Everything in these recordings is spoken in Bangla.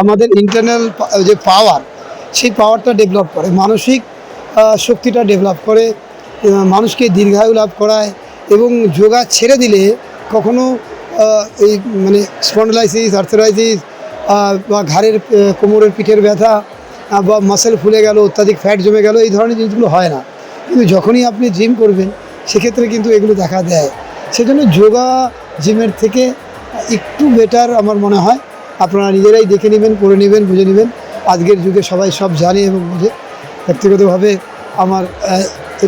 আমাদের ইন্টারনাল যে পাওয়ার, সেই পাওয়ারটা ডেভেলপ করে, মানসিক শক্তিটা ডেভেলপ করে, মানুষকে দীর্ঘায়ু লাভ করায়। এবং যোগা ছেড়ে দিলে কখনো এই মানে স্পন্ডলাইসিস, আর্থারাইটিস বা ঘাড়ের কোমরের পিঠের ব্যথা বা মাসেল ফুলে গেল, অত্যাধিক ফ্যাট জমে গেল, এই ধরনের জিনিসগুলো হয় না। কিন্তু যখনই আপনি জিম করবেন সেক্ষেত্রে কিন্তু এগুলো দেখা দেয়। সেজন্য যোগা জিমের থেকে একটু বেটার আমার মনে হয়। আপনারা নিজেরাই দেখে নেবেন, করে নেবেন, বুঝে নেবেন। আজকের যুগে সবাই সব জানে এবং বুঝে। ব্যক্তিগতভাবে আমার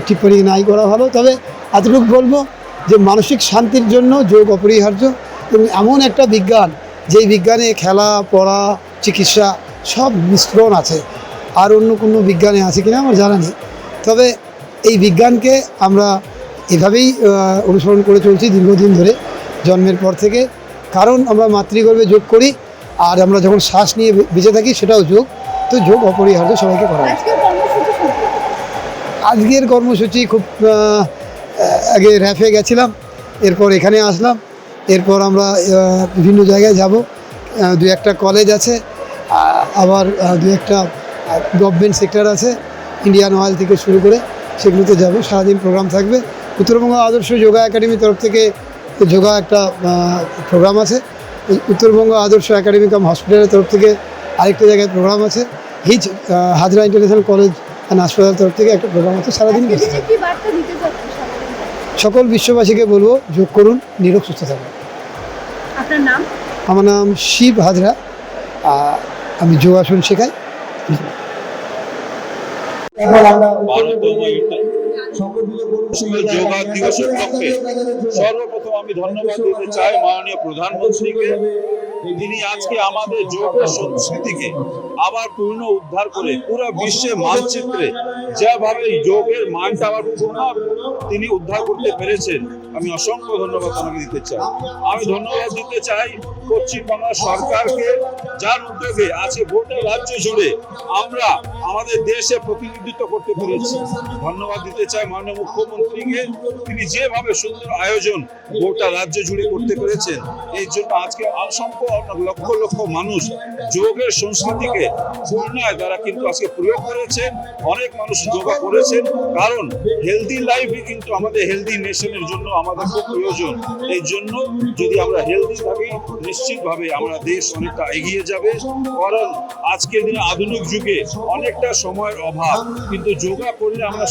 টিপ্পণী নাই করা ভালো, তবে এতটুকু বলবো যে মানসিক শান্তির জন্য যোগ অপরিহার্য এবং এমন একটা বিজ্ঞান, যেই বিজ্ঞানে খেলা, পড়া, চিকিৎসা সব মিশ্রণ আছে। আর অন্য কোনো বিজ্ঞানে আছে কিনা আমার জানা নেই। তবে এই বিজ্ঞানকে আমরা এভাবেই অনুসরণ করে চলছি দীর্ঘদিন ধরে, জন্মের পর থেকে। কারণ আমরা মাতৃগর্ভে যোগ করি, আর আমরা যখন শ্বাস নিয়ে বেঁচে থাকি সেটাও যোগ। তো যোগ অপরিহার্য, সবাইকে করা উচিত। আজকের কর্মসূচি খুব আগে র্যাফে গেছিলাম, এরপর এখানে আসলাম, এরপর আমরা বিভিন্ন জায়গায় যাব। দু একটা কলেজ আছে, আবার দু একটা গভর্নমেন্ট সেক্টর আছে, ইন্ডিয়ান অয়েল থেকে শুরু করে, সেগুলোতে যাব। সারাদিন প্রোগ্রাম থাকবে। উত্তরবঙ্গ আদর্শ যোগা একাডেমির তরফ থেকে যোগা একটা প্রোগ্রাম আছে। উত্তরবঙ্গ আদর্শ একাডেমি কাম হসপিটালের তরফ থেকে আরেকটা জায়গায় প্রোগ্রাম আছে। His Hazra international college and হাসপাতাল তরফ থেকে একটা প্রোগ্রাম আছে। সারাদিন সকল বিশ্ববাসীকে বলবো, যোগ করুন, নিরোগ সুস্থ থাকুন। আপনার নাম? আমার নাম শিব হাজরা, আমি যোগাসন শেখাই। যোগা দিবস উপলক্ষে সর্বপ্রথম আমি ধন্যবাদ দিতে চাই মাননীয় প্রধানমন্ত্রীকে। তিনি আজকে আমাদের যোগের সংস্কৃতিকে আবার পূর্ণ উদ্ধার করে পুরো বিশ্বের মানচিত্রে যেভাবে যোগের মানটা আবার পুনঃ তিনি উদ্ধার করতে পেরেছেন, আমি অসংখ্য ধন্যবাদ তাকে দিতে চাই। আমি ধন্যবাদ দিতে চাই পশ্চিমবাংলা সরকারকে, যার উদ্যোগে আজকে গোটা রাজ্য জুড়ে আমরা আমাদের দেশে প্রতিনিধিত্ব করতে পেরেছি। ধন্যবাদ দিতে চাই মাননীয় মুখ্যমন্ত্রীকে, তিনি যেভাবে সুন্দর আয়োজন গোটা রাজ্য জুড়ে করতে পেরেছেন। এই জন্য আজকে অসংখ্য লক্ষ লক্ষ মানুষ যোগের সংস্কৃতিকে খুলনায় তারা কিন্তু আজকে প্রয়োগ করেছেন। অনেক মানুষ যোগা করেছেন, কারণ হেলদি লাইফই কিন্তু আমাদের হেলদি নেশনের জন্য আমাদের খুব প্রয়োজন। এই জন্য যদি আমরা হেলদি থাকি, নিশ্চিতভাবে আমরা দেশ অনেকটা এগিয়ে যাবে। কারণ আজকের দিনে আধুনিক যুগে অনেকটা সময়ের অভাব, কিন্তু যোগা করলে আমরা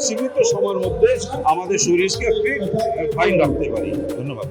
সীমিত সময়ের মধ্যে আমাদের শরীরকে ফিট ফাইন রাখতে পারি। ধন্যবাদ।